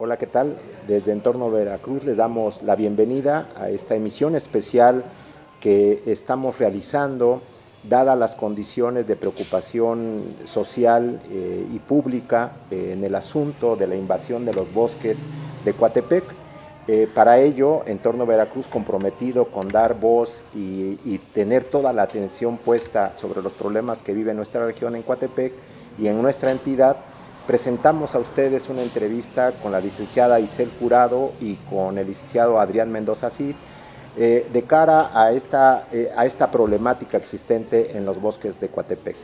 Hola, ¿qué tal? Desde Entorno Veracruz les damos la bienvenida a esta emisión especial que estamos realizando, dadas las condiciones de preocupación social y pública en el asunto de la invasión de los bosques de Coatepec. Para ello, Entorno Veracruz, comprometido con dar voz y tener toda la atención puesta sobre los problemas que vive nuestra región en Coatepec y en nuestra entidad, presentamos a ustedes una entrevista con la licenciada Itzel Jurado y con el licenciado Adrián Mendoza Cid de cara a esta problemática existente en los bosques de Coatepec.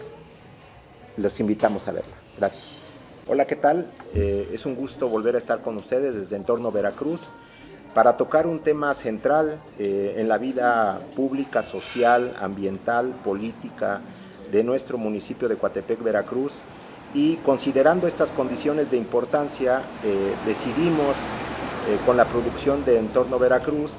Los invitamos a verla. Gracias. Hola, ¿qué tal? Es un gusto volver a estar con ustedes desde Entorno Veracruz para tocar un tema central en la vida pública, social, ambiental, política de nuestro municipio de Coatepec, Veracruz. Y considerando estas condiciones de importancia, decidimos con la producción de Entorno Veracruz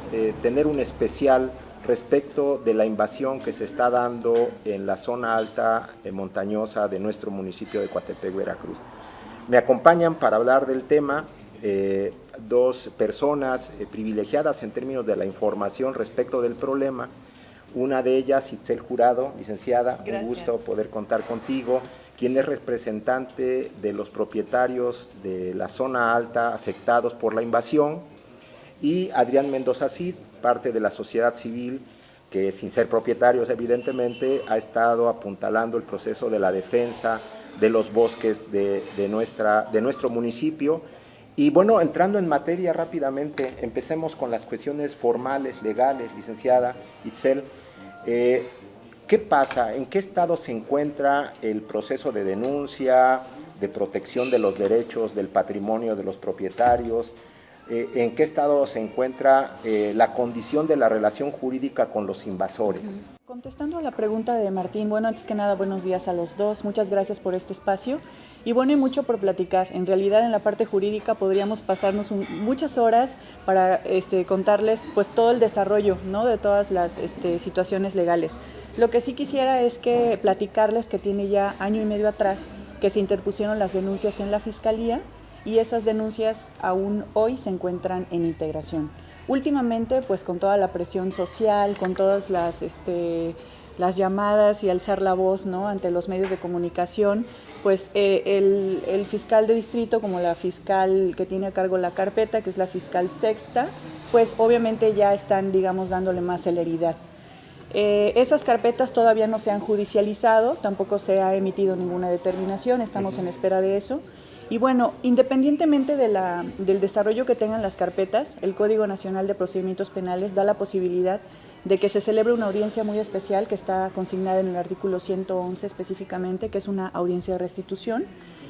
tener un especial respecto de la invasión que se está dando en la zona alta montañosa de nuestro municipio de Coatepec, Veracruz. Me acompañan para hablar del tema dos personas privilegiadas en términos de la información respecto del problema. Una de ellas, Itzel Jurado, licenciada. Gracias. Un gusto poder contar contigo, quien es representante de los propietarios de la zona alta afectados por la invasión, y Adrián Mendoza Cid, parte de la sociedad civil, que sin ser propietarios evidentemente ha estado apuntalando el proceso de la defensa de los bosques de nuestro municipio. Y bueno, entrando en materia rápidamente, empecemos con las cuestiones formales, legales, licenciada Itzel. ¿Qué pasa? ¿En qué estado se encuentra el proceso de denuncia, de protección de los derechos del patrimonio de los propietarios? ¿En qué estado se encuentra la condición de la relación jurídica con los invasores? Contestando a la pregunta de Martín, bueno, antes que nada, buenos días a los dos. Muchas gracias por este espacio. Y bueno, hay mucho por platicar. En realidad, en la parte jurídica podríamos pasarnos muchas horas para contarles pues todo el desarrollo, ¿no?, de todas las situaciones legales. Lo que sí quisiera es que platicarles que tiene ya año y medio atrás que se interpusieron las denuncias en la Fiscalía, y esas denuncias aún hoy se encuentran en integración. Últimamente, pues con toda la presión social, con todas las llamadas y alzar la voz, ¿no?, ante los medios de comunicación, pues el fiscal de distrito, como la fiscal que tiene a cargo la carpeta, que es la fiscal sexta, pues obviamente ya están, digamos, dándole más celeridad. Esas carpetas todavía no se han judicializado, tampoco se ha emitido ninguna determinación, estamos en espera de eso. Y bueno, independientemente del desarrollo que tengan las carpetas, el Código Nacional de Procedimientos Penales da la posibilidad de que se celebre una audiencia muy especial que está consignada en el artículo 111 específicamente, que es una audiencia de restitución.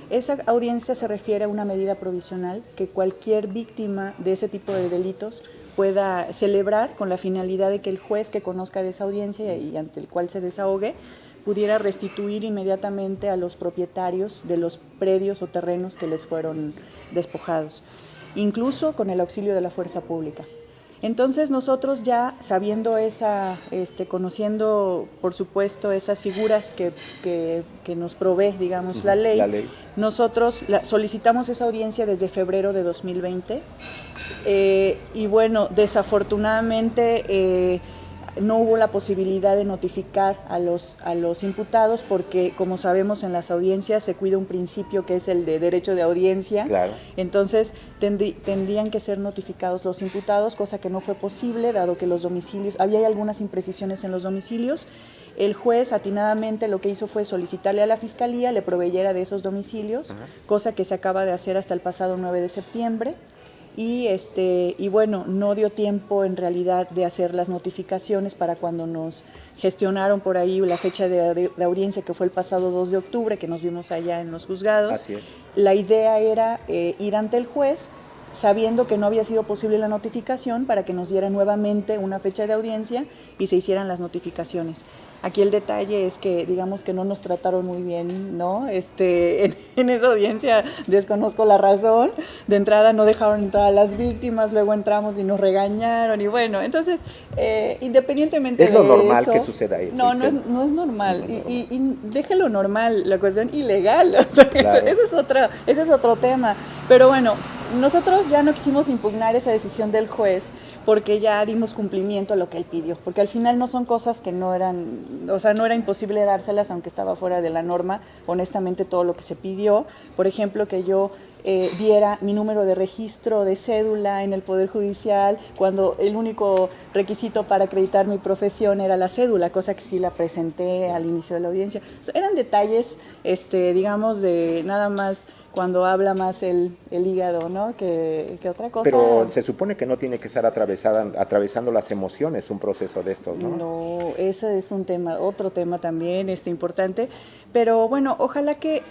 Esa audiencia se refiere a una medida provisional que cualquier víctima de ese tipo de delitos pueda celebrar con la finalidad de que el juez que conozca de esa audiencia y ante el cual se desahogue pudiera restituir inmediatamente a los propietarios de los predios o terrenos que les fueron despojados, incluso con el auxilio de la fuerza pública. Entonces nosotros ya sabiendo conociendo por supuesto esas figuras que nos provee, digamos, la ley, nosotros solicitamos esa audiencia desde febrero de 2020 y bueno, desafortunadamente no hubo la posibilidad de notificar a los imputados porque, como sabemos, en las audiencias se cuida un principio que es el de derecho de audiencia. Claro. Entonces tendrían que ser notificados los imputados, cosa que no fue posible, dado que los domicilios, había algunas imprecisiones en los domicilios. El juez atinadamente lo que hizo fue solicitarle a la Fiscalía le proveyera de esos domicilios, cosa que se acaba de hacer hasta el pasado 9 de septiembre. Y bueno, no dio tiempo en realidad de hacer las notificaciones para cuando nos gestionaron por ahí la fecha de audiencia, que fue el pasado 2 de octubre, que nos vimos allá en los juzgados. Así es. La idea era ir ante el juez, sabiendo que no había sido posible la notificación, para que nos diera nuevamente una fecha de audiencia y se hicieran las notificaciones. Aquí el detalle es que, digamos, que no nos trataron muy bien, ¿no? En esa audiencia desconozco la razón. De entrada no dejaron entrar a las víctimas, luego entramos y nos regañaron, y bueno, entonces, independientemente de eso... ¿Es lo normal que suceda eso? No es normal. Y déjelo normal, la cuestión ilegal, o sea, claro. ese es otro tema. Pero bueno, nosotros ya no quisimos impugnar esa decisión del juez porque ya dimos cumplimiento a lo que él pidió, porque al final no son cosas que no eran, o sea, no era imposible dárselas aunque estaba fuera de la norma, honestamente todo lo que se pidió, por ejemplo, que yo diera mi número de registro de cédula en el Poder Judicial, cuando el único requisito para acreditar mi profesión era la cédula, cosa que sí la presenté al inicio de la audiencia. Eran detalles, digamos, de nada más cuando habla más el hígado, ¿no? que otra cosa. Pero se supone que no tiene que estar atravesando las emociones un proceso de estos, ¿no? No, ese es un tema, otro tema también importante, pero bueno, ojalá que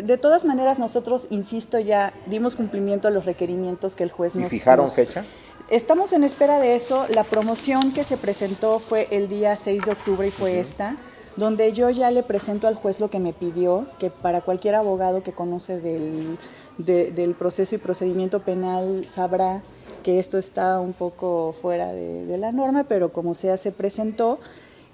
de todas maneras nosotros, insisto, ya dimos cumplimiento a los requerimientos que el juez nos... ¿Y fijaron fecha? Estamos en espera de eso. La promoción que se presentó fue el día 6 de octubre y fue esta, donde yo ya le presento al juez lo que me pidió, que para cualquier abogado que conoce del proceso y procedimiento penal sabrá que esto está un poco fuera de la norma, pero como sea se presentó.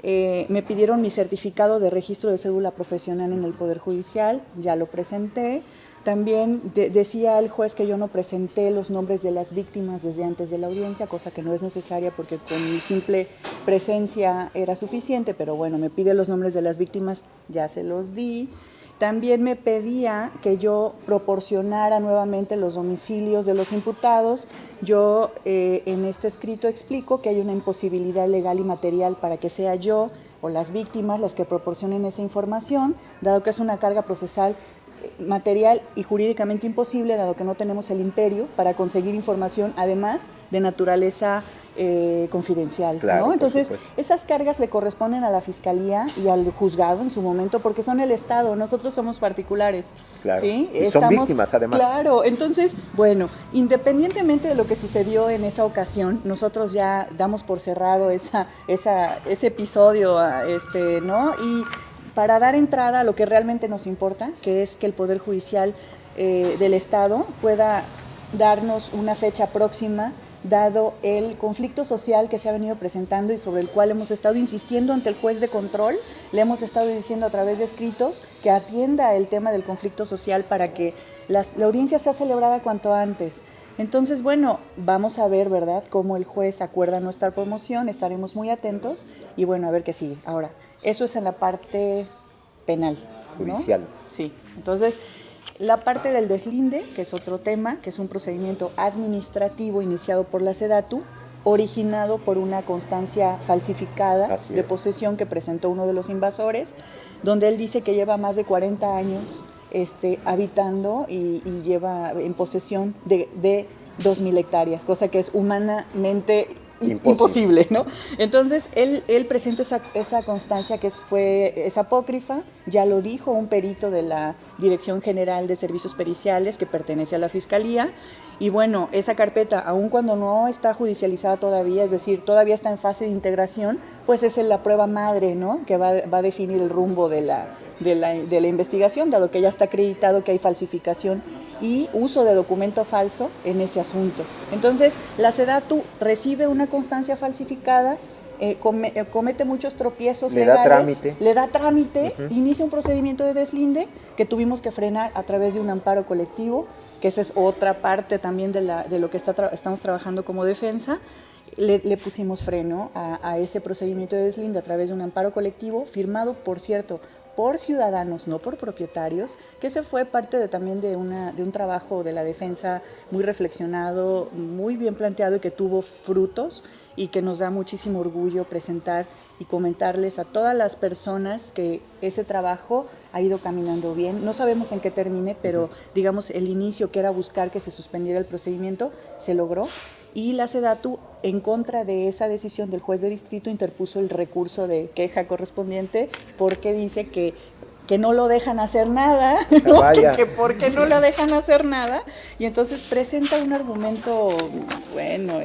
Me pidieron mi certificado de registro de cédula profesional en el Poder Judicial, ya lo presenté. También decía el juez que yo no presenté los nombres de las víctimas desde antes de la audiencia, cosa que no es necesaria porque con mi simple presencia era suficiente, pero bueno, me pide los nombres de las víctimas, ya se los di. También me pedía que yo proporcionara nuevamente los domicilios de los imputados. Yo en este escrito explico que hay una imposibilidad legal y material para que sea yo o las víctimas las que proporcionen esa información, dado que es una carga procesal material y jurídicamente imposible, dado que no tenemos el imperio para conseguir información, además de naturaleza confidencial, claro, ¿no? Entonces, esas cargas le corresponden a la Fiscalía y al juzgado en su momento, porque son el Estado, nosotros somos particulares. Claro. ¿Sí? Y son víctimas, además. Claro, entonces, bueno, independientemente de lo que sucedió en esa ocasión, nosotros ya damos por cerrado ese episodio, ¿no? Y para dar entrada a lo que realmente nos importa, que es que el Poder Judicial del Estado pueda darnos una fecha próxima, dado el conflicto social que se ha venido presentando y sobre el cual hemos estado insistiendo ante el juez de control, le hemos estado diciendo a través de escritos que atienda el tema del conflicto social para que la audiencia sea celebrada cuanto antes. Entonces, bueno, vamos a ver, ¿verdad?, cómo el juez acuerda nuestra promoción, estaremos muy atentos y bueno, a ver qué sigue. Ahora, eso es en la parte penal, ¿no? Judicial. Sí, entonces... La parte del deslinde, que es otro tema, que es un procedimiento administrativo iniciado por la SEDATU, originado por una constancia falsificada de posesión que presentó uno de los invasores, donde él dice que lleva más de 40 años habitando y lleva en posesión de 2,000 hectáreas, cosa que es humanamente imposible, ¿no? Entonces, él presenta esa constancia que es apócrifa, ya lo dijo un perito de la Dirección General de Servicios Periciales que pertenece a la Fiscalía, y bueno, esa carpeta, aun cuando no está judicializada todavía, es decir, todavía está en fase de integración, pues es la prueba madre, ¿no?, que va a definir el rumbo de la investigación, dado que ya está acreditado que hay falsificación y uso de documento falso en ese asunto. Entonces, la SEDATU recibe una constancia falsificada, comete muchos tropiezos legales, le da trámite, inicia un procedimiento de deslinde que tuvimos que frenar a través de un amparo colectivo, que esa es otra parte también de lo que estamos trabajando como defensa. Le pusimos freno a ese procedimiento de deslinde a través de un amparo colectivo firmado, por cierto, por ciudadanos, no por propietarios, que ese fue parte también de un trabajo de la defensa muy reflexionado, muy bien planteado y que tuvo frutos y que nos da muchísimo orgullo presentar y comentarles a todas las personas que ese trabajo ha ido caminando bien. No sabemos en qué termine, pero digamos el inicio, que era buscar que se suspendiera el procedimiento, se logró. Y la SEDATU, en contra de esa decisión del juez de distrito, interpuso el recurso de queja correspondiente porque dice que no lo dejan hacer nada, ¿no? que ¿por qué no lo dejan hacer nada? Y entonces presenta un argumento, bueno,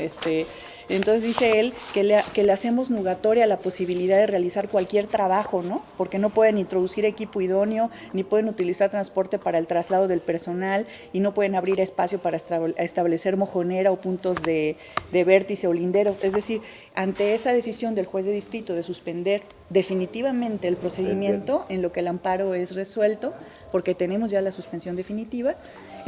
entonces dice él que le hacemos nugatoria la posibilidad de realizar cualquier trabajo, ¿no? Porque no pueden introducir equipo idóneo, ni pueden utilizar transporte para el traslado del personal, y no pueden abrir espacio para establecer mojonera o puntos de vértice o linderos. Es decir, ante esa decisión del juez de distrito de suspender definitivamente el procedimiento, en lo que el amparo es resuelto, porque tenemos ya la suspensión definitiva,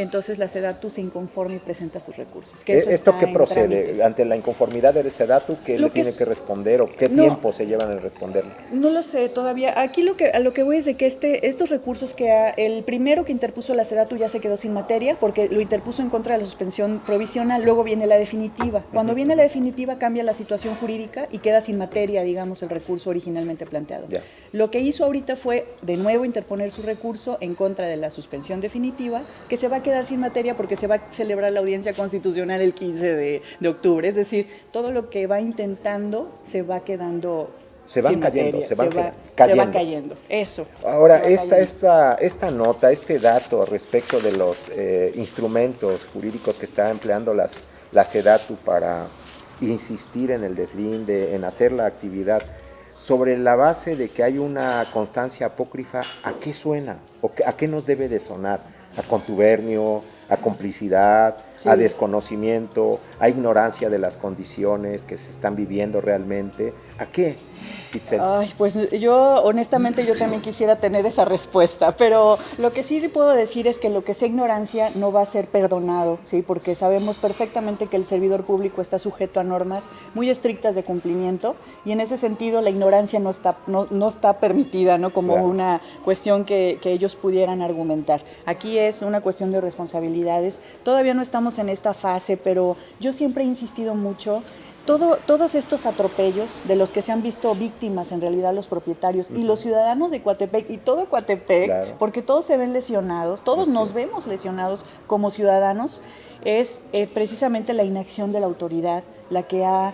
entonces la SEDATU se inconforma y presenta sus recursos. ¿Esto qué procede? ¿Ante la inconformidad del SEDATU qué le tiene que responder o qué tiempo se llevan en responderle? No lo sé todavía. Aquí a lo que voy es de que estos recursos el primero que interpuso la SEDATU ya se quedó sin materia porque lo interpuso en contra de la suspensión provisional, luego viene la definitiva. Cuando viene la definitiva cambia la situación jurídica y queda sin materia, digamos, el recurso originalmente planteado. Ya. Lo que hizo ahorita fue de nuevo interponer su recurso en contra de la suspensión definitiva, que se va a quedar sin materia porque se va a celebrar la audiencia constitucional el 15 de octubre. Es decir, todo lo que va intentando se va quedando se van cayendo, se van cayendo, eso. Ahora, esta nota, este dato respecto de los instrumentos jurídicos que está empleando la SEDATU para insistir en el deslinde, en hacer la actividad, sobre la base de que hay una constancia apócrifa, ¿a qué suena? ¿O a qué nos debe de sonar? ¿A contubernio? ¿A complicidad? Sí. ¿A desconocimiento? ¿A ignorancia de las condiciones que se están viviendo realmente? ¿A qué, Itzel? Ay, pues honestamente yo también quisiera tener esa respuesta, pero lo que sí puedo decir es que lo que sea ignorancia no va a ser perdonado, ¿sí? Porque sabemos perfectamente que el servidor público está sujeto a normas muy estrictas de cumplimiento y en ese sentido la ignorancia no está permitida, ¿no? Como claro. Una cuestión que ellos pudieran argumentar. Aquí es una cuestión de responsabilidades. Todavía no estamos en esta fase, pero yo siempre he insistido mucho. Todos estos atropellos de los que se han visto víctimas en realidad los propietarios y los ciudadanos de Coatepec y todo Coatepec, claro. Porque todos se ven lesionados, todos nos vemos lesionados como ciudadanos, es precisamente la inacción de la autoridad la que ha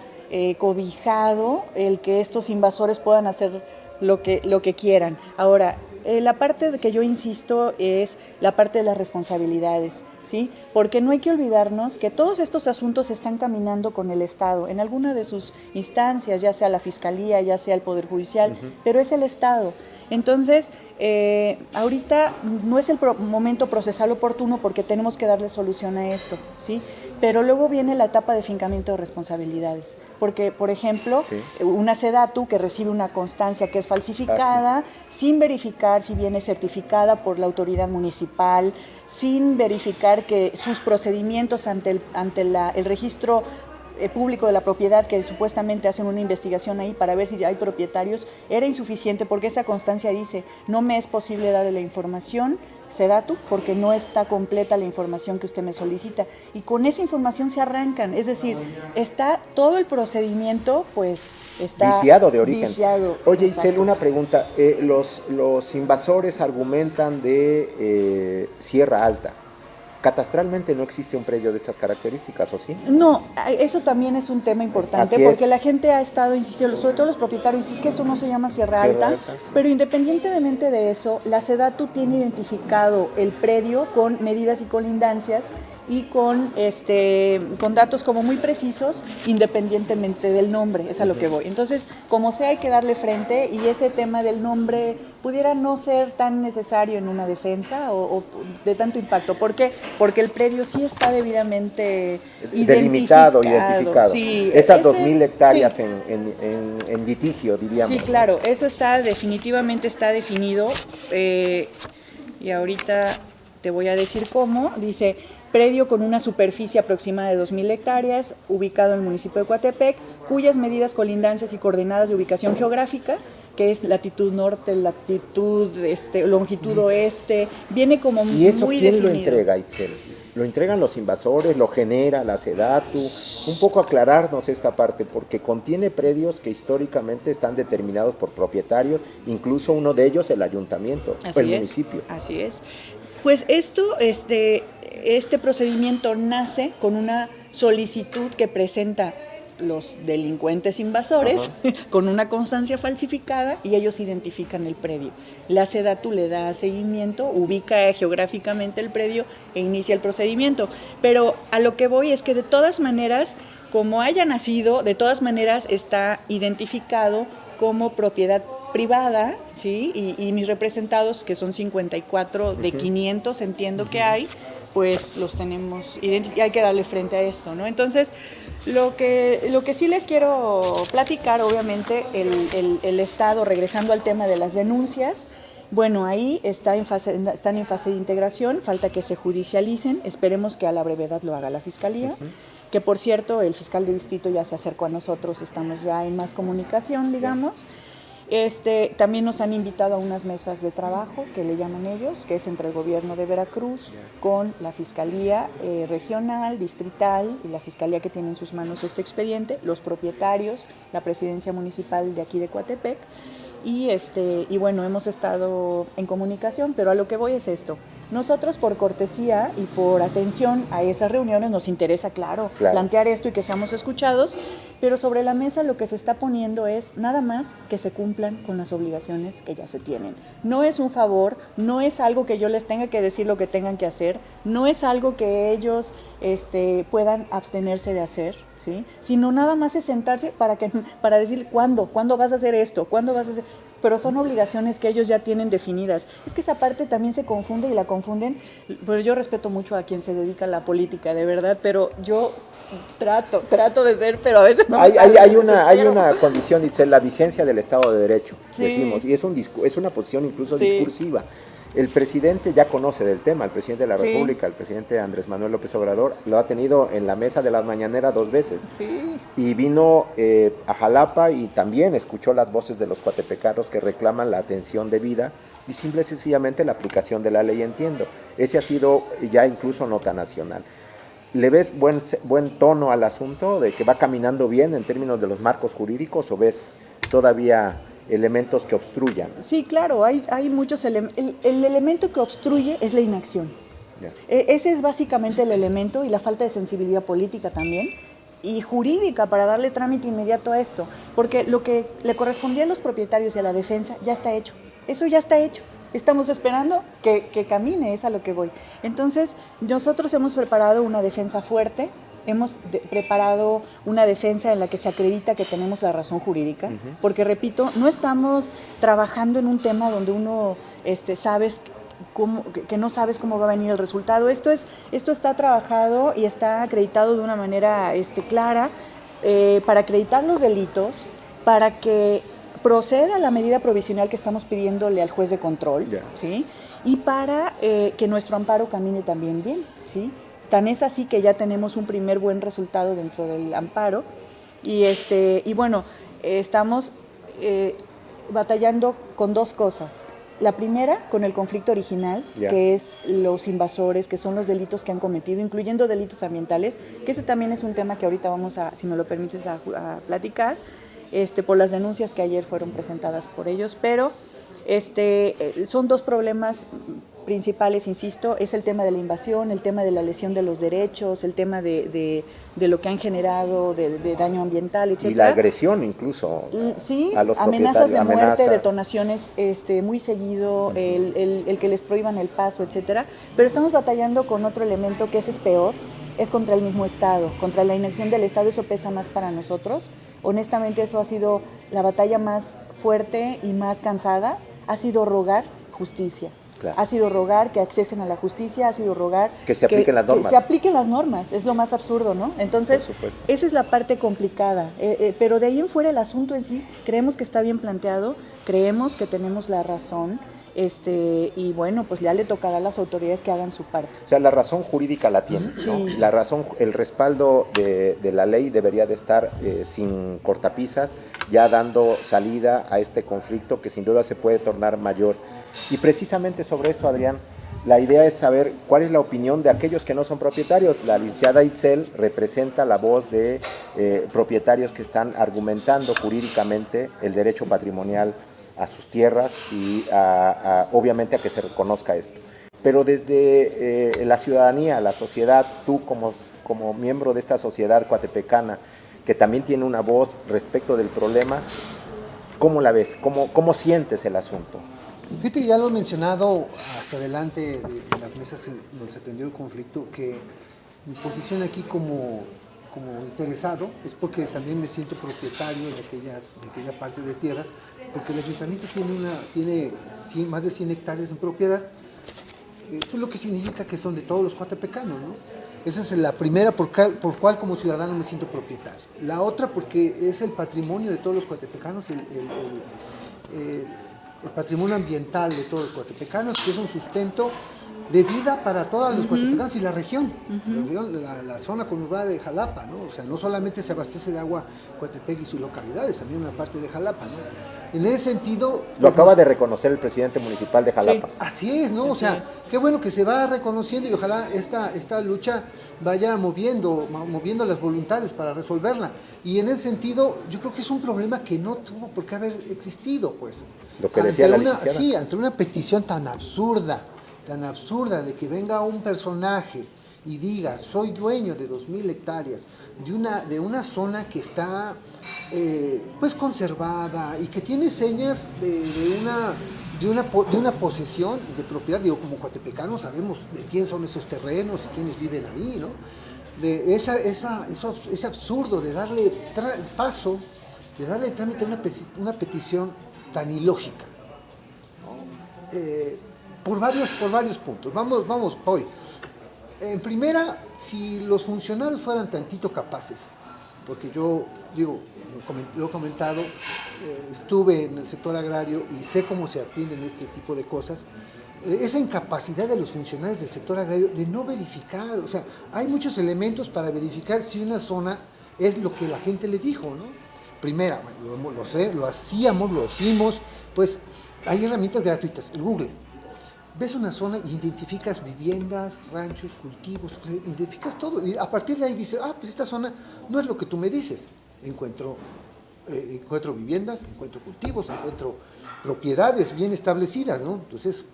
cobijado el que estos invasores puedan hacer lo que quieran. Ahora, la parte de que yo insisto es la parte de las responsabilidades, ¿sí? Porque no hay que olvidarnos que todos estos asuntos están caminando con el Estado, en alguna de sus instancias, ya sea la Fiscalía, ya sea el Poder Judicial, pero es el Estado. Entonces, ahorita no es el momento procesal oportuno porque tenemos que darle solución a esto, ¿sí? Pero luego viene la etapa de fincamiento de responsabilidades, porque, por ejemplo, una SEDATU que recibe una constancia que es falsificada, sin verificar si viene certificada por la autoridad municipal, sin verificar que sus procedimientos ante el registro público de la propiedad, que supuestamente hacen una investigación ahí para ver si ya hay propietarios, era insuficiente porque esa constancia dice, no me es posible darle la información SEDATU porque no está completa la información que usted me solicita, y con esa información se arrancan, es decir, está todo el procedimiento pues está viciado de origen. Oye, exacto. Itzel, una pregunta, los invasores argumentan de Sierra Alta. Catastralmente no existe un predio de estas características, ¿o sí? No, eso también es un tema importante, porque la gente ha estado insistiendo, sobre todo los propietarios, es que eso no se llama Sierra Alta, pero independientemente de eso, la SEDATU tiene identificado el predio con medidas y colindancias y con datos como muy precisos, independientemente del nombre, es a lo que voy. Entonces, como sea, hay que darle frente, y ese tema del nombre pudiera no ser tan necesario en una defensa o de tanto impacto. ¿Por qué? Porque el predio sí está debidamente identificado. Sí, esas 2,000 hectáreas en litigio, diríamos. Sí, claro, eso definitivamente está definido, y ahorita te voy a decir cómo. Dice: predio con una superficie aproximada de 2,000 hectáreas, ubicado en el municipio de Coatepec, cuyas medidas, colindancias y coordenadas de ubicación geográfica, que es latitud norte, latitud, longitud oeste, viene como muy definido. ¿Y eso quién lo entrega, Itzel? ¿Lo entregan los invasores? ¿Lo genera la SEDATU? Un poco aclararnos esta parte, porque contiene predios que históricamente están determinados por propietarios, incluso uno de ellos el ayuntamiento, o el municipio. Así es. Pues este procedimiento nace con una solicitud que presenta los delincuentes invasores con una constancia falsificada, y ellos identifican el predio. La SEDATU le da seguimiento, ubica geográficamente el predio e inicia el procedimiento. Pero a lo que voy es que de todas maneras, como haya nacido, de todas maneras está identificado como propiedad privada, ¿sí? Y mis representados, que son 54 de 500, entiendo que hay, pues los tenemos, y hay que darle frente a esto, ¿no? Entonces, lo que sí les quiero platicar, obviamente, el Estado, regresando al tema de las denuncias, Bueno, ahí están en fase de integración, falta que se judicialicen, esperemos que a la brevedad lo haga la Fiscalía, que por cierto el fiscal de distrito ya se acercó a nosotros, estamos ya en más comunicación, digamos. También nos han invitado a unas mesas de trabajo, que le llaman ellos, que es entre el gobierno de Veracruz con la Fiscalía regional, distrital y la Fiscalía que tiene en sus manos este expediente, los propietarios, la presidencia municipal de aquí de Coatepec. Y bueno, hemos estado en comunicación, pero a lo que voy es esto. Nosotros por cortesía y por atención a esas reuniones nos interesa, claro, plantear esto y que seamos escuchados, pero sobre la mesa lo que se está poniendo es nada más que se cumplan con las obligaciones que ya se tienen. No es un favor, no es algo que yo les tenga que decir lo que tengan que hacer, no es algo que ellos puedan abstenerse de hacer, ¿sí? Sino nada más es sentarse para decir ¿cuándo vas a hacer esto? ¿Cuándo vas a hacer? Pero son obligaciones que ellos ya tienen definidas. Es que esa parte también se confunde y la confunden, pero yo respeto mucho a quien se dedica a la política, de verdad, pero yo trato de ser, pero a veces no hay una condición, Itzel, la vigencia del Estado de Derecho, decimos, y es una posición incluso discursiva. El presidente ya conoce del tema, el presidente de la República, el presidente Andrés Manuel López Obrador, lo ha tenido en la mesa de las mañaneras 2 veces. Y vino a Jalapa y también escuchó las voces de los coatepecanos que reclaman la atención debida y simple y sencillamente la aplicación de la ley, entiendo. Ese ha sido ya incluso nota nacional. ¿Le ves buen tono al asunto, de que va caminando bien en términos de los marcos jurídicos, o ves todavía elementos que obstruyan? Sí, claro, hay muchos elementos. El elemento que obstruye es la inacción. Ese es básicamente el elemento, y la falta de sensibilidad política también y jurídica para darle trámite inmediato a esto, porque lo que le correspondía a los propietarios y a la defensa ya está hecho. Eso ya está hecho. Estamos esperando que camine, es a lo que voy. Entonces, nosotros hemos preparado una defensa fuerte, hemos preparado una defensa en la que se acredita que tenemos la razón jurídica, porque repito, no estamos trabajando en un tema donde uno que no sabes cómo va a venir el resultado. Esto está trabajado y está acreditado de una manera clara para acreditar los delitos, para que proceda la medida provisional que estamos pidiéndole al juez de control, ¿sí? Y para que nuestro amparo camine también bien, ¿sí? Tan es así que ya tenemos un primer buen resultado dentro del amparo y bueno, estamos batallando con 2 cosas. La primera, con el conflicto original, que es los invasores, que son los delitos que han cometido, incluyendo delitos ambientales, que ese también es un tema que ahorita vamos a, si me lo permites, a platicar, por las denuncias que ayer fueron presentadas por ellos, pero son 2 problemas principales, insisto, es el tema de la invasión, el tema de la lesión de los derechos, el tema de lo que han generado, de daño ambiental, etc. Y la agresión incluso a los amenazas de muerte, detonaciones muy seguido, el que les prohíban el paso, etcétera. Pero estamos batallando con otro elemento que ese es peor, es contra el mismo Estado, contra la inacción del Estado. Eso pesa más para nosotros. Honestamente, eso ha sido la batalla más fuerte y más cansada, ha sido rogar justicia. Ha sido rogar que accesen a la justicia, ha sido rogar que se apliquen las normas. Que se apliquen las normas, es lo más absurdo, ¿no? Entonces, esa es la parte complicada. Pero de ahí en fuera el asunto en sí, creemos que está bien planteado, creemos que tenemos la razón, y bueno, pues ya le tocará a las autoridades que hagan su parte. O sea, la razón jurídica la tienes, ¿no? La razón, el respaldo de la ley debería de estar sin cortapisas, ya dando salida a este conflicto que sin duda se puede tornar mayor. Y precisamente sobre esto, Adrián, la idea es saber cuál es la opinión de aquellos que no son propietarios. La licenciada Itzel representa la voz de propietarios que están argumentando jurídicamente el derecho patrimonial a sus tierras y obviamente a que se reconozca esto. Pero desde la ciudadanía, la sociedad, tú como miembro de esta sociedad coatepecana, que también tiene una voz respecto del problema, ¿cómo la ves? ¿Cómo sientes el asunto? Fíjate que ya lo he mencionado hasta adelante en las mesas donde se atendió el conflicto, que mi posición aquí como interesado es porque también me siento propietario de aquella parte de tierras, porque el ayuntamiento tiene más de 100 hectáreas en propiedad, lo que significa que son de todos los coatepecanos, ¿no? Esa es la primera por cual como ciudadano me siento propietario. La otra porque es el patrimonio de todos los coatepecanos, el patrimonio ambiental de todos los coatepecanos, que es un sustento de vida para todos los coatepecanos y la región, la zona conurbada de Jalapa, ¿no? O sea, no solamente se abastece de agua Coatepec y sus localidades, también una parte de Jalapa, ¿no? En ese sentido... Lo acaba de reconocer el presidente municipal de Jalapa. Sí, así es, ¿no? O sea, qué bueno que se va reconociendo y ojalá esta lucha vaya moviendo las voluntades para resolverla. Y en ese sentido, yo creo que es un problema que no tuvo por qué haber existido, pues. Lo que decía la licenciada. Sí, ante una petición tan absurda de que venga un personaje y diga, soy dueño de 2,000 hectáreas, de una zona que está pues conservada y que tiene señas de una posesión de propiedad, digo, como coatepecanos sabemos de quién son esos terrenos y quiénes viven ahí, ¿no? De ese absurdo de darle paso, de darle trámite a una petición tan ilógica, ¿no? Por varios puntos. Vamos hoy. En primera, si los funcionarios fueran tantito capaces, porque yo digo, lo he comentado, estuve en el sector agrario y sé cómo se atienden este tipo de cosas, esa incapacidad de los funcionarios del sector agrario de no verificar, o sea, hay muchos elementos para verificar si una zona es lo que la gente le dijo, ¿no? Primera, bueno, lo hicimos, pues hay herramientas gratuitas, el Google. Ves una zona y identificas viviendas, ranchos, cultivos, identificas todo. Y a partir de ahí dices, pues esta zona no es lo que tú me dices. Encuentro viviendas, encuentro cultivos, encuentro propiedades bien establecidas, ¿no? Entonces,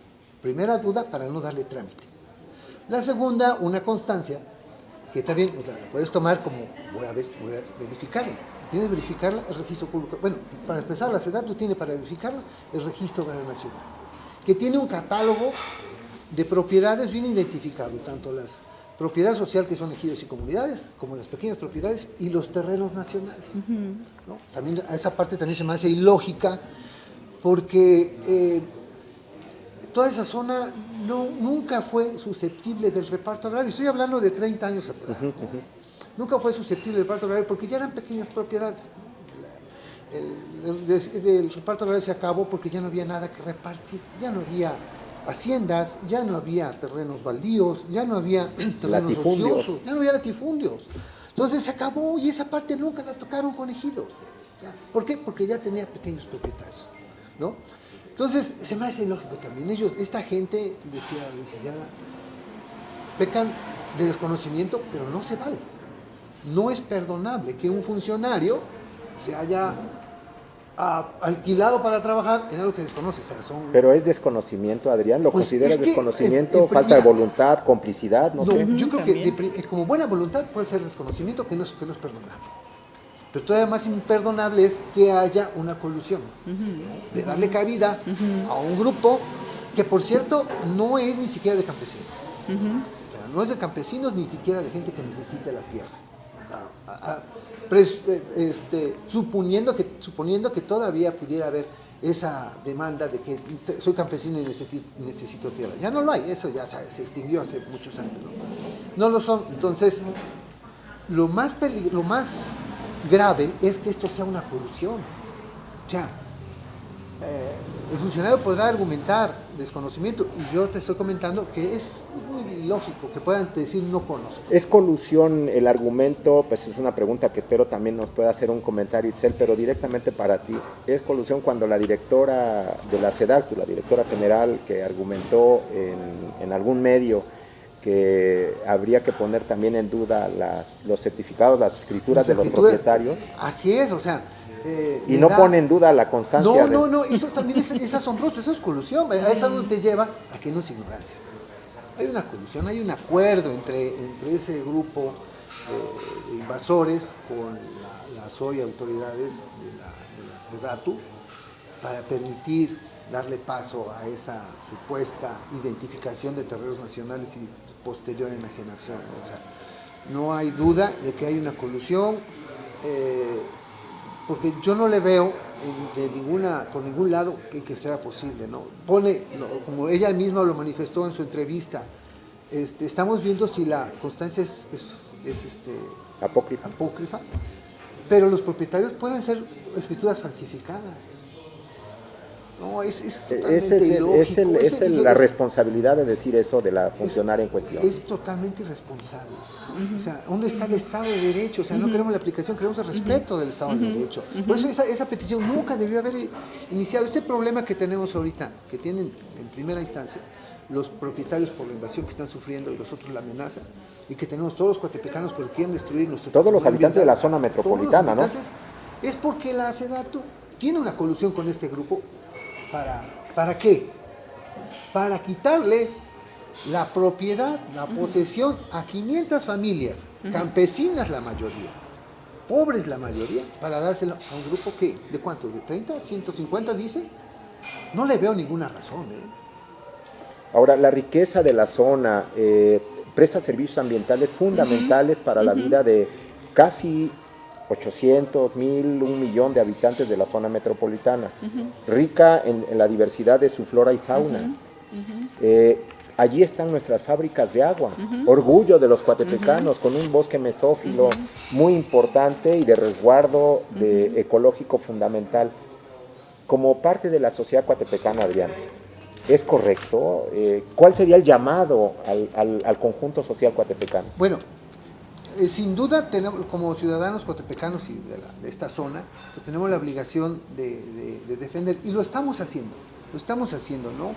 primera duda para no darle trámite. La segunda, una constancia, que también la puedes tomar como, voy a verificarla. Tienes que verificarla, el registro público. Bueno, para empezar, la SEDATU tiene para verificarla el registro agrario nacional, que tiene un catálogo de propiedades bien identificado, tanto las propiedades sociales que son ejidos y comunidades, como las pequeñas propiedades y los terrenos nacionales, ¿no? También a esa parte también se me hace ilógica, porque toda esa zona nunca fue susceptible del reparto agrario. Estoy hablando de 30 años atrás, ¿no? Nunca fue susceptible del reparto agrario porque ya eran pequeñas propiedades. El reparto agrario se acabó porque ya no había nada que repartir, ya no había haciendas, ya no había terrenos baldíos, ya no había terrenos ociosos, ya no había latifundios. Entonces se acabó y esa parte nunca la tocaron con ejidos. ¿Ya? ¿Por qué? Porque ya tenía pequeños propietarios, ¿no? Entonces se me hace lógico también. Esta gente, decía la licenciada, pecan de desconocimiento, pero no se vale. No es perdonable que un funcionario se haya alquilado para trabajar en algo que desconoce. O sea, Pero es desconocimiento, Adrián, ¿lo consideras desconocimiento, falta de voluntad, complicidad? No sé. Yo creo que como buena voluntad puede ser desconocimiento que no es perdonable. Pero todavía más imperdonable es que haya una colusión, ¿no? De darle cabida a un grupo que, por cierto, no es ni siquiera de campesinos. O sea, no es de campesinos ni siquiera de gente que necesite la tierra. Suponiendo que todavía pudiera haber esa demanda de que soy campesino y necesito tierra. Ya no lo hay, eso ya se extinguió hace muchos años, ¿no? No lo son. Entonces, lo más grave es que esto sea una colusión. O sea, el funcionario podrá argumentar desconocimiento, y yo te estoy comentando que es muy ilógico que puedan decir no conozco. ¿Es colusión el argumento? Pues es una pregunta que espero también nos pueda hacer un comentario, Itzel, pero directamente para ti. ¿Es colusión cuando la directora de la SEDATU, la directora general, que argumentó en algún medio que habría que poner también en duda los certificados, las escrituras de los propietarios? Así es, o sea... y no pone en duda la constancia. No, eso también es asombroso, eso es colusión, a eso no te lleva a que no es ignorancia. Hay una colusión, hay un acuerdo entre ese grupo de invasores con las hoy autoridades de la SEDATU para permitir darle paso a esa supuesta identificación de terrenos nacionales y posterior enajenación. O sea, no hay duda de que hay una colusión, porque yo no le veo por ningún lado que sea posible, ¿no? Como ella misma lo manifestó en su entrevista, estamos viendo si la constancia es apócrifa, pero los propietarios pueden ser escrituras falsificadas. No, es Esa totalmente ilógico. la responsabilidad de decir eso de la funcionaria en cuestión. Es totalmente irresponsable. O sea, ¿dónde está el Estado de Derecho? O sea, no queremos la aplicación, queremos el respeto del Estado de Derecho. Por eso esa petición nunca debió haber iniciado. Este problema que tenemos ahorita, que tienen en primera instancia los propietarios por la invasión que están sufriendo y los otros la amenaza, y que tenemos todos los coatepecanos porque quieren destruir nuestro todos los patrimonio habitantes de la ambiental, zona metropolitana, ¿no? Es porque la SEDATU tiene una colusión con este grupo. ¿Para qué? Para quitarle la propiedad, la posesión a 500 familias, campesinas la mayoría, pobres la mayoría, para dárselo a un grupo que, ¿de cuánto? ¿De 30? ¿150 dicen? No le veo ninguna razón, Ahora, la riqueza de la zona presta servicios ambientales fundamentales para la vida de casi 800, 1000, 1,000,000 de habitantes de la zona metropolitana, rica en la diversidad de su flora y fauna. Allí están nuestras fábricas de agua, orgullo de los coatepecanos, con un bosque mesófilo muy importante y de resguardo ecológico fundamental. Como parte de la sociedad coatepecana, Adrián, ¿es correcto? ¿Cuál sería el llamado al conjunto social coatepecano? Bueno, sin duda, tenemos, como ciudadanos coatepecanos y de esta zona, pues tenemos la obligación de defender, y lo estamos haciendo, ¿no?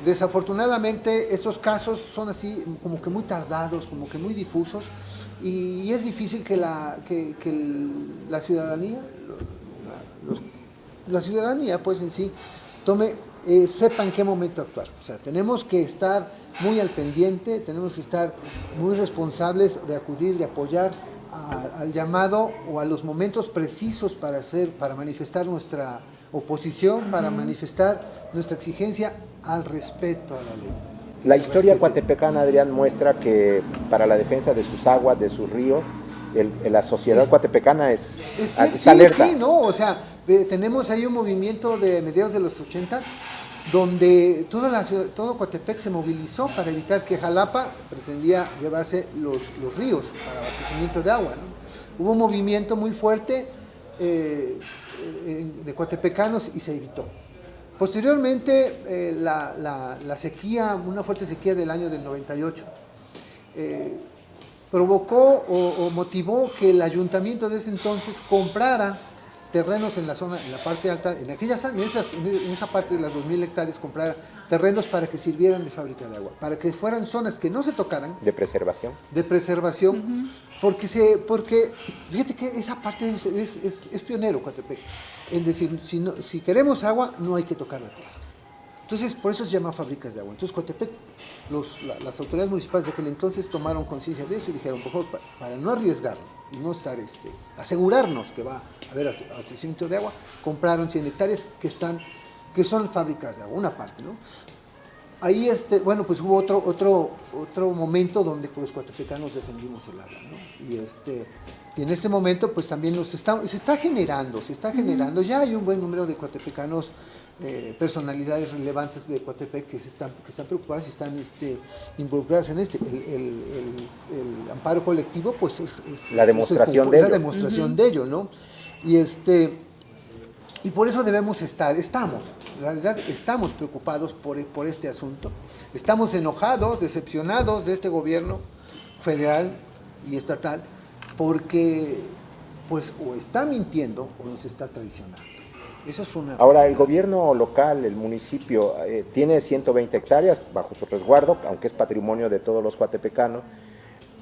Desafortunadamente, estos casos son así, como que muy tardados, como que muy difusos, y es difícil que la ciudadanía, la ciudadanía, pues en sí, sepa en qué momento actuar. O sea, tenemos que estar muy al pendiente, tenemos que estar muy responsables de acudir, de apoyar al llamado o a los momentos precisos para manifestar nuestra oposición, para manifestar nuestra exigencia al respeto a la ley. La historia coatepecana, Adrián, muestra que para la defensa de sus aguas, de sus ríos, la sociedad coatepecana está alerta. Sí, ¿no? O sea, tenemos ahí un movimiento de mediados de los 80s donde todo Coatepec se movilizó para evitar que Jalapa pretendía llevarse los ríos para abastecimiento de agua, ¿no? Hubo un movimiento muy fuerte de coatepecanos y se evitó. Posteriormente, la sequía, una fuerte sequía del año del 98, provocó o motivó que el ayuntamiento de ese entonces comprara terrenos en la zona, en la parte alta, en esa parte de las 2,000 hectáreas, comprara terrenos para que sirvieran de fábrica de agua, para que fueran zonas que no se tocaran. De preservación. Porque fíjate que esa parte es pionero, Coatepec, en decir, si queremos agua, no hay que tocar la tierra. Entonces, por eso se llama fábricas de agua. Entonces, Coatepec, las autoridades municipales de aquel entonces tomaron conciencia de eso y dijeron, por favor, para no arriesgarlo y no estar, asegurarnos que va a haber abastecimiento de agua, compraron 100 hectáreas que son fábricas de agua, una parte, ¿no? Ahí, bueno, pues hubo otro momento donde pues, los coatepecanos defendimos el agua, ¿no? Y en este momento, pues también se está generando, ya hay un buen número de coatepecanos, personalidades relevantes de Coatepec que están preocupadas y están involucradas en el amparo colectivo, pues es la demostración de ello. La demostración de ello, ¿no? Y por eso debemos en realidad estamos preocupados por este asunto, estamos enojados, decepcionados de este gobierno federal y estatal, porque pues o está mintiendo o nos está traicionando. Eso es una... Ahora, el gobierno local, el municipio, tiene 120 hectáreas bajo su resguardo, aunque es patrimonio de todos los coatepecanos.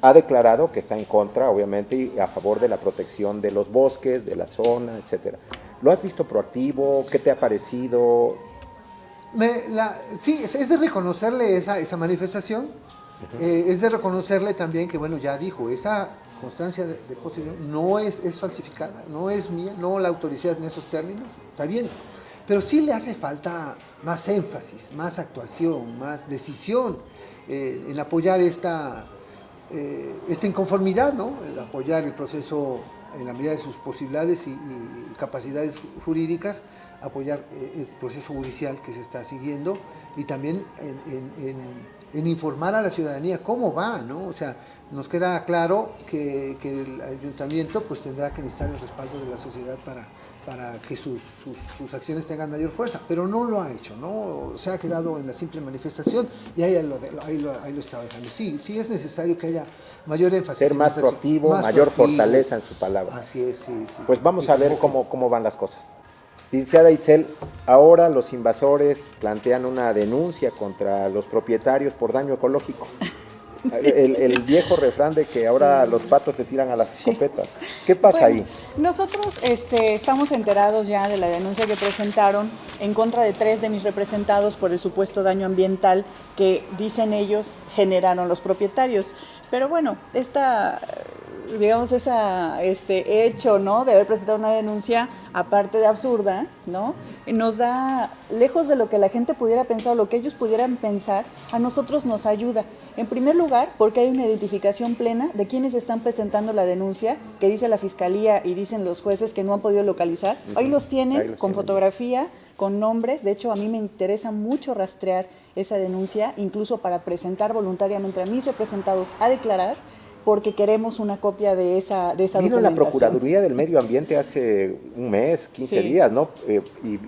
Ha declarado que está en contra, obviamente, y a favor de la protección de los bosques, de la zona, etcétera. ¿Lo has visto proactivo? ¿Qué te ha parecido? Sí, es de reconocerle esa manifestación, es de reconocerle también que, bueno, ya dijo, esa constancia de posesión no es falsificada, no es mía, no la autoricé en esos términos, está bien, pero sí le hace falta más énfasis, más actuación, más decisión en apoyar esta inconformidad, ¿no? El apoyar el proceso en la medida de sus posibilidades y capacidades jurídicas, apoyar el proceso judicial que se está siguiendo y también en informar a la ciudadanía cómo va, ¿no? O sea, nos queda claro que el ayuntamiento pues tendrá que necesitar el respaldo de la sociedad para que sus acciones tengan mayor fuerza, pero no lo ha hecho, ¿no? Se ha quedado en la simple manifestación y ahí lo está dejando. Sí es necesario que haya mayor énfasis. Ser más proactivo, mayor fortaleza en su palabra. Así es, sí. Pues vamos a ver cómo van las cosas. Licenciada Itzel, ahora los invasores plantean una denuncia contra los propietarios por daño ecológico. El viejo refrán de que ahora los patos se tiran a las escopetas. ¿Qué pasa ahí? Nosotros estamos enterados ya de la denuncia que presentaron en contra de 3 de mis representados por el supuesto daño ambiental que, dicen ellos, generaron los propietarios. Pero bueno, hecho, ¿no?, de haber presentado una denuncia, aparte de absurda, ¿no?, nos da, lejos de lo que la gente pudiera pensar o lo que ellos pudieran pensar, a nosotros nos ayuda. En primer lugar, porque hay una identificación plena de quienes están presentando la denuncia, que dice la Fiscalía y dicen los jueces que no han podido localizar. Ahí los tienen, con fotografía, con nombres. De hecho, a mí me interesa mucho rastrear esa denuncia, incluso para presentar voluntariamente a mis representados a declarar, porque queremos una copia de esa documentación. Vino la Procuraduría del Medio Ambiente hace un mes, 15 días, ¿no?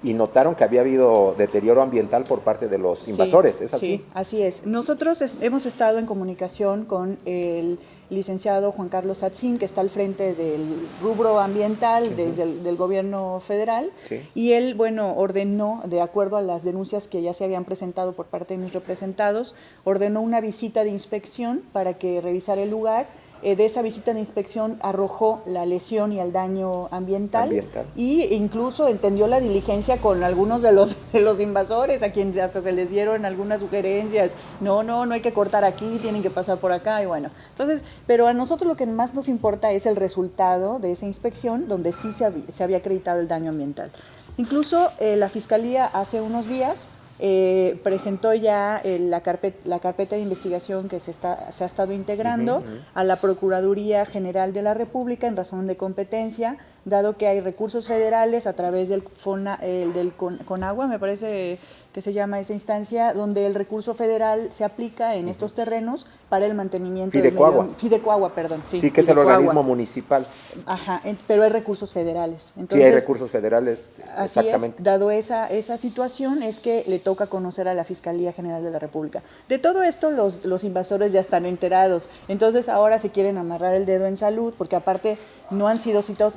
Y notaron que había habido deterioro ambiental por parte de los invasores, ¿es así? Sí, así es. Nosotros hemos estado en comunicación con el licenciado Juan Carlos Atzin, que está al frente del rubro ambiental del gobierno federal, y él, ordenó, de acuerdo a las denuncias que ya se habían presentado por parte de mis representados, ordenó una visita de inspección para que revisara el lugar. De esa visita de inspección arrojó la lesión y el daño ambiental. Y incluso entendió la diligencia con algunos de los invasores, a quienes hasta se les dieron algunas sugerencias. No hay que cortar aquí, tienen que pasar por acá, y bueno. Entonces, pero a nosotros lo que más nos importa es el resultado de esa inspección, donde sí se había acreditado el daño ambiental. Incluso la Fiscalía hace unos días presentó ya la carpeta de investigación que se ha estado integrando a la Procuraduría General de la República en razón de competencia, dado que hay recursos federales a través del CONAGUA, me parece que se llama esa instancia, donde el recurso federal se aplica en estos terrenos para el mantenimiento Fidecoagua, perdón. Sí, que es el organismo municipal. Ajá, pero hay recursos federales. Entonces, sí, hay recursos federales, así exactamente. Es, dado esa situación, es que le toca conocer a la Fiscalía General de la República. De todo esto los invasores ya están enterados, entonces ahora se quieren amarrar el dedo en salud, porque aparte no han sido citados.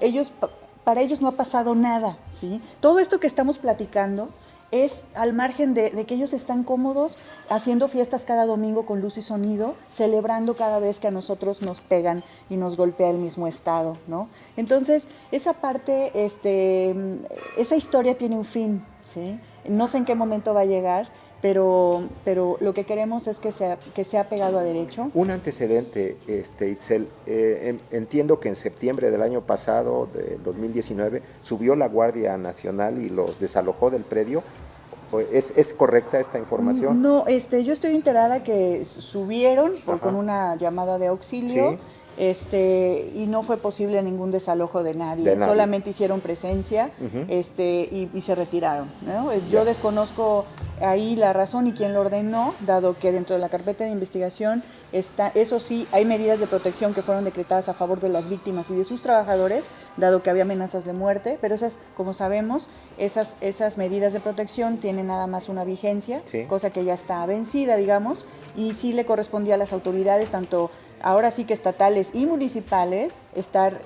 Para ellos no ha pasado nada, ¿sí? Todo esto que estamos platicando es al margen de que ellos están cómodos haciendo fiestas cada domingo con luz y sonido, celebrando cada vez que a nosotros nos pegan y nos golpea el mismo estado, ¿no? Entonces, esa parte, esa historia tiene un fin, ¿sí? No sé en qué momento va a llegar, pero lo que queremos es que sea pegado a derecho. Un antecedente, Itzel, entiendo que en septiembre del año pasado, de 2019, subió la Guardia Nacional y los desalojó del predio. ¿Es correcta esta información? No, yo estoy enterada que subieron con una llamada de auxilio. Sí. Y no fue posible ningún desalojo de nadie. Solamente hicieron presencia y se retiraron, ¿no? Yo desconozco ahí la razón y quién lo ordenó, dado que dentro de la carpeta de investigación está, eso sí, hay medidas de protección que fueron decretadas a favor de las víctimas y de sus trabajadores, dado que había amenazas de muerte, pero esas, como sabemos, esas medidas de protección tienen nada más una vigencia, cosa que ya está vencida, digamos, y sí le correspondía a las autoridades, tanto ahora sí que estatales y municipales, estar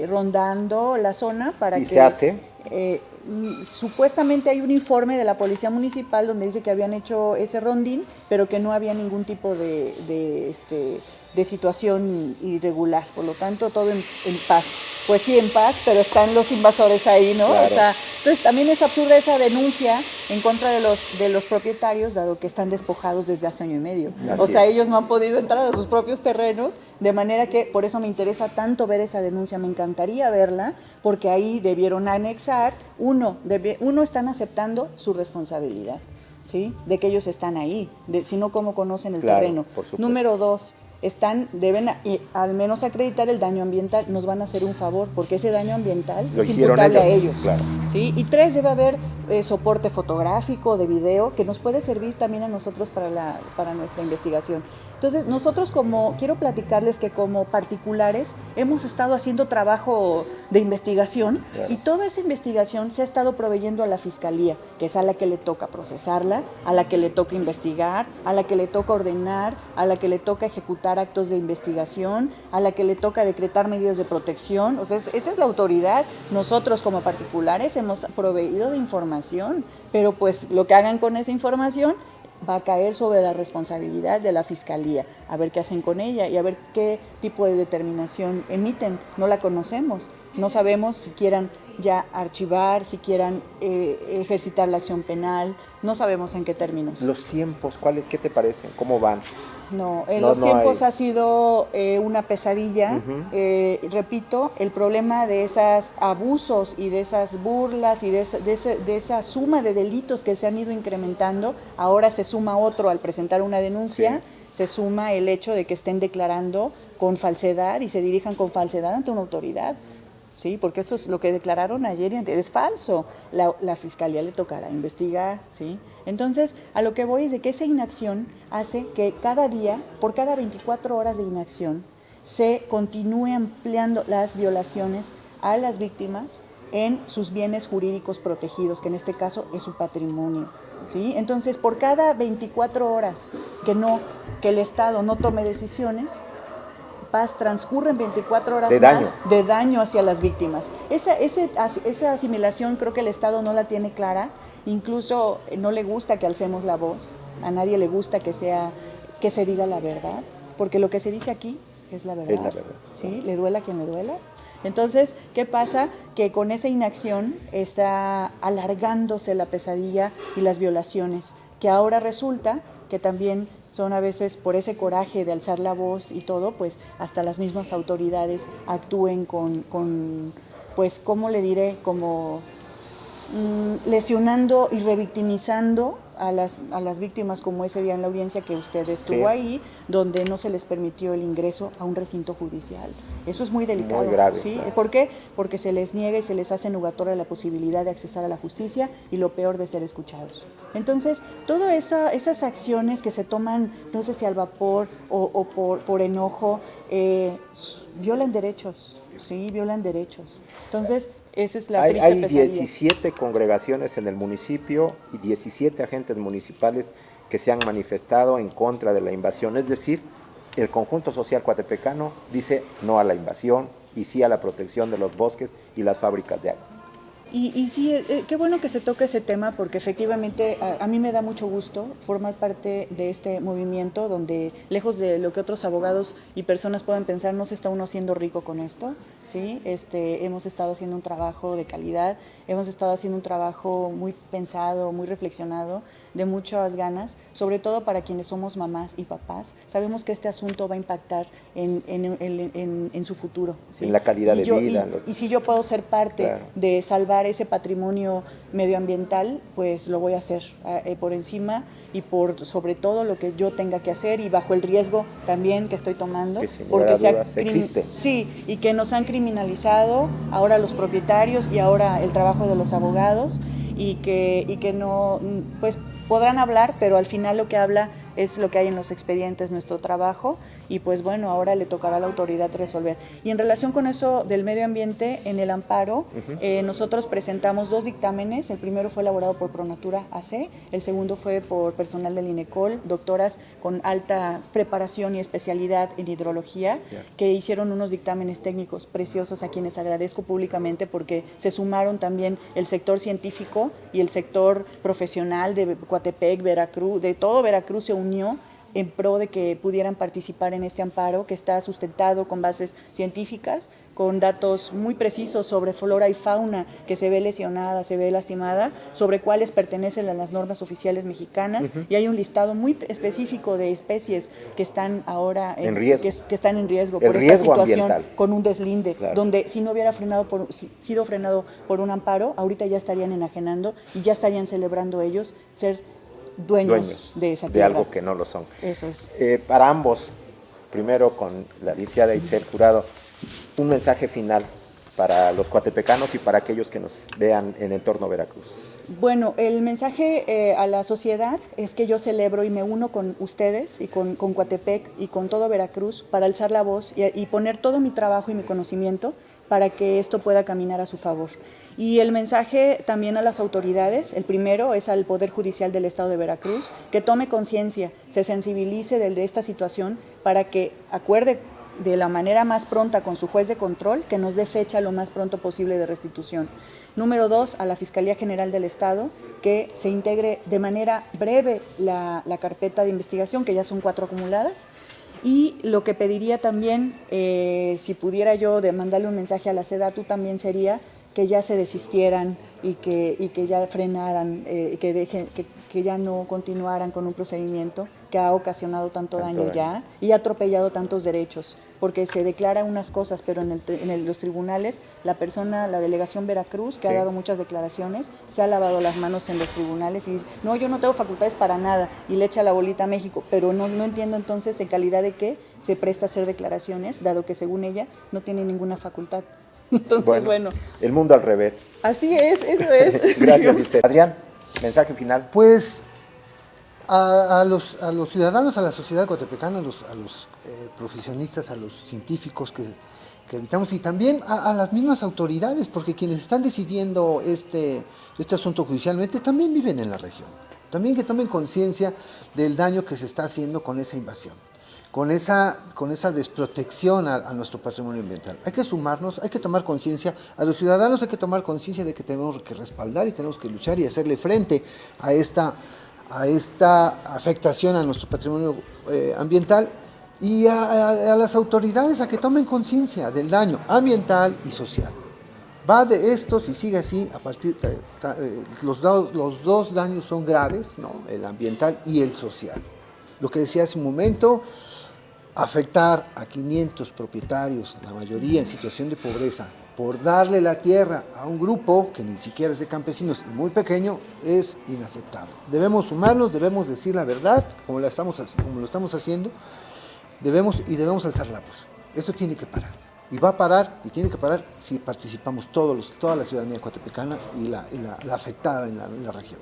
rondando la zona para que... ¿Y se hace? Supuestamente hay un informe de la Policía Municipal donde dice que habían hecho ese rondín, pero que no había ningún tipo de situación irregular, por lo tanto todo en paz. Pues sí, en paz, pero están los invasores ahí, ¿no? Claro. O sea, entonces también es absurda esa denuncia en contra de los propietarios, dado que están despojados desde hace año y medio. O sea, ellos no han podido entrar a sus propios terrenos, de manera que por eso me interesa tanto ver esa denuncia, me encantaría verla, porque ahí debieron anexar, uno, están aceptando su responsabilidad, ¿sí? De que ellos están ahí, si no, ¿cómo conocen el terreno? Número 2, deben al menos acreditar el daño ambiental, nos van a hacer un favor, porque ese daño ambiental es imputable a ellos. Claro. ¿Sí? Y 3, debe haber soporte fotográfico, de video, que nos puede servir también a nosotros para nuestra investigación. Entonces, nosotros quiero platicarles que como particulares hemos estado haciendo trabajo de investigación, claro, y toda esa investigación se ha estado proveyendo a la Fiscalía, que es a la que le toca procesarla, a la que le toca investigar, a la que le toca ordenar, a la que le toca ejecutar actos de investigación, a la que le toca decretar medidas de protección. O sea, esa es la autoridad. Nosotros como particulares hemos proveído de información, pero pues lo que hagan con esa información va a caer sobre la responsabilidad de la Fiscalía, a ver qué hacen con ella y a ver qué tipo de determinación emiten. No la conocemos, no sabemos si quieran ya archivar, si quieran ejercitar la acción penal, no sabemos en qué términos. ¿Los tiempos, qué te parecen? ¿Cómo van? No, en los tiempos ha sido una pesadilla. Repito, el problema de esos abusos y de esas burlas y de esa suma de delitos que se han ido incrementando, ahora se suma otro al presentar una denuncia, sí, se suma el hecho de que estén declarando con falsedad y se dirijan con falsedad ante una autoridad. Sí, porque eso es lo que declararon ayer y antes, es falso. La Fiscalía le tocará investigar, ¿sí? Entonces, a lo que voy es de que esa inacción hace que cada día, por cada 24 horas de inacción, se continúe ampliando las violaciones a las víctimas en sus bienes jurídicos protegidos, que en este caso es su patrimonio, ¿sí? Entonces, por cada 24 horas que el Estado no tome decisiones, transcurren 24 horas más de daño hacia las víctimas. Esa asimilación creo que el Estado no la tiene clara, incluso no le gusta que alcemos la voz, a nadie le gusta que se diga la verdad, porque lo que se dice aquí es la verdad. Es la verdad. ¿Sí? Le duela a quien le duela. Entonces, ¿qué pasa? Que con esa inacción está alargándose la pesadilla y las violaciones, que ahora resulta que también son a veces por ese coraje de alzar la voz y todo, pues hasta las mismas autoridades actúen pues, ¿cómo le diré? Como lesionando y revictimizando a las víctimas, como ese día en la audiencia que usted estuvo, sí, ahí, donde no se les permitió el ingreso a un recinto judicial. Eso es muy delicado. Muy grave, ¿sí? Claro. ¿Por qué? Porque se les niega y se les hace nugatoria la posibilidad de accesar a la justicia y lo peor, de ser escuchados. Entonces, todas esas acciones que se toman, no sé si al vapor o por enojo, violan derechos, ¿sí? Violan derechos. Entonces, esa es la triste pesadilla. Hay 17 congregaciones en el municipio y 17 agentes municipales que se han manifestado en contra de la invasión. Es decir, el conjunto social coatepecano dice no a la invasión y sí a la protección de los bosques y las fábricas de agua. Y sí, qué bueno que se toque ese tema, porque efectivamente a mí me da mucho gusto formar parte de este movimiento donde, lejos de lo que otros abogados y personas puedan pensar, no se está uno haciendo rico con esto, ¿sí? Hemos estado haciendo un trabajo de calidad, hemos estado haciendo un trabajo muy pensado, muy reflexionado, de muchas ganas, sobre todo para quienes somos mamás y papás. Sabemos que este asunto va a impactar en su futuro, ¿sí? En la calidad de vida. Y si yo puedo ser parte, claro, de salvar ese patrimonio medioambiental, pues lo voy a hacer por encima y sobre todo lo que yo tenga que hacer, y bajo el riesgo también que estoy tomando, que sin porque existe. Sí, y que nos han criminalizado ahora los propietarios y ahora el trabajo de los abogados, y que no, pues podrán hablar, pero al final lo que habla es lo que hay en los expedientes, nuestro trabajo, y pues bueno, ahora le tocará a la autoridad resolver. Y en relación con eso del medio ambiente, en el amparo, nosotros presentamos 2 dictámenes. El primero fue elaborado por Pronatura AC, el segundo fue por personal del INECOL, doctoras con alta preparación y especialidad en hidrología, que hicieron unos dictámenes técnicos preciosos, a quienes agradezco públicamente, porque se sumaron también el sector científico y el sector profesional de Coatepec, Veracruz, de todo Veracruz se unió en pro de que pudieran participar en este amparo, que está sustentado con bases científicas, con datos muy precisos sobre flora y fauna que se ve lesionada, se ve lastimada, sobre cuáles pertenecen a las normas oficiales mexicanas, y hay un listado muy específico de especies que están ahora en riesgo, que están en riesgo por esta situación ambiental, con un deslinde, claro, donde si no hubiera sido frenado por un amparo, ahorita ya estarían enajenando y ya estarían celebrando ellos ser dueños de esa tierra. De algo que no lo son. Eso es. Para ambos, primero con la licenciada Itzel Jurado, un mensaje final para los coatepecanos y para aquellos que nos vean en entorno Veracruz. Bueno, el mensaje a la sociedad es que yo celebro y me uno con ustedes y con Coatepec y con todo Veracruz para alzar la voz y poner todo mi trabajo y mi conocimiento para que esto pueda caminar a su favor. Y el mensaje también a las autoridades, el primero es al Poder Judicial del Estado de Veracruz, que tome conciencia, se sensibilice de esta situación para que acuerde de la manera más pronta con su juez de control, que nos dé fecha lo más pronto posible de restitución. Número 2, a la Fiscalía General del Estado, que se integre de manera breve la carpeta de investigación, que ya son 4 acumuladas. Y lo que pediría también, si pudiera yo mandarle un mensaje a la SEDATU, también sería que ya se desistieran y que ya frenaran, que ya no continuaran con un procedimiento que ha ocasionado tanto daño ya y ha atropellado tantos derechos, porque se declara unas cosas, pero en los tribunales la delegación Veracruz, que ha dado muchas declaraciones, se ha lavado las manos en los tribunales y dice, no, yo no tengo facultades para nada, y le echa la bolita a México, pero no entiendo entonces en calidad de qué se presta a hacer declaraciones, dado que según ella no tiene ninguna facultad. Entonces, bueno. El mundo al revés. Así es, eso es. Gracias, Esther. Adrián, mensaje final. Pues a los ciudadanos, a la sociedad coatepecana, a los profesionistas, a los científicos que habitamos y también a las mismas autoridades, porque quienes están decidiendo este asunto judicialmente también viven en la región. También que tomen conciencia del daño que se está haciendo con esa invasión, con esa desprotección a nuestro patrimonio ambiental. Hay que sumarnos, hay que tomar conciencia, a los ciudadanos hay que tomar conciencia de que tenemos que respaldar y tenemos que luchar y hacerle frente a esta afectación a nuestro patrimonio ambiental, y a las autoridades a que tomen conciencia del daño ambiental y social. Va de esto, si sigue así, los dos daños son graves, ¿no? El ambiental y el social. Lo que decía hace un momento, afectar a 500 propietarios, la mayoría en situación de pobreza, por darle la tierra a un grupo que ni siquiera es de campesinos y muy pequeño, es inaceptable. Debemos sumarnos, debemos decir la verdad, como lo estamos haciendo, debemos alzar la voz. Esto tiene que parar. Y va a parar, y tiene que parar si participamos toda la ciudadanía coatepecana y la afectada en la región.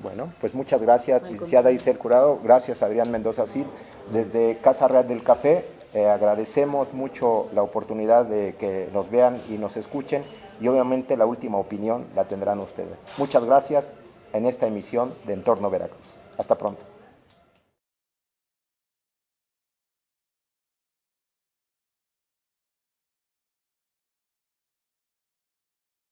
Bueno, pues muchas gracias, licenciada Isel Curado. Gracias, Adrián Mendoza Cid. Desde Casa Real del Café, agradecemos mucho la oportunidad de que nos vean y nos escuchen, y obviamente la última opinión la tendrán ustedes. Muchas gracias en esta emisión de Entorno Veracruz. Hasta pronto.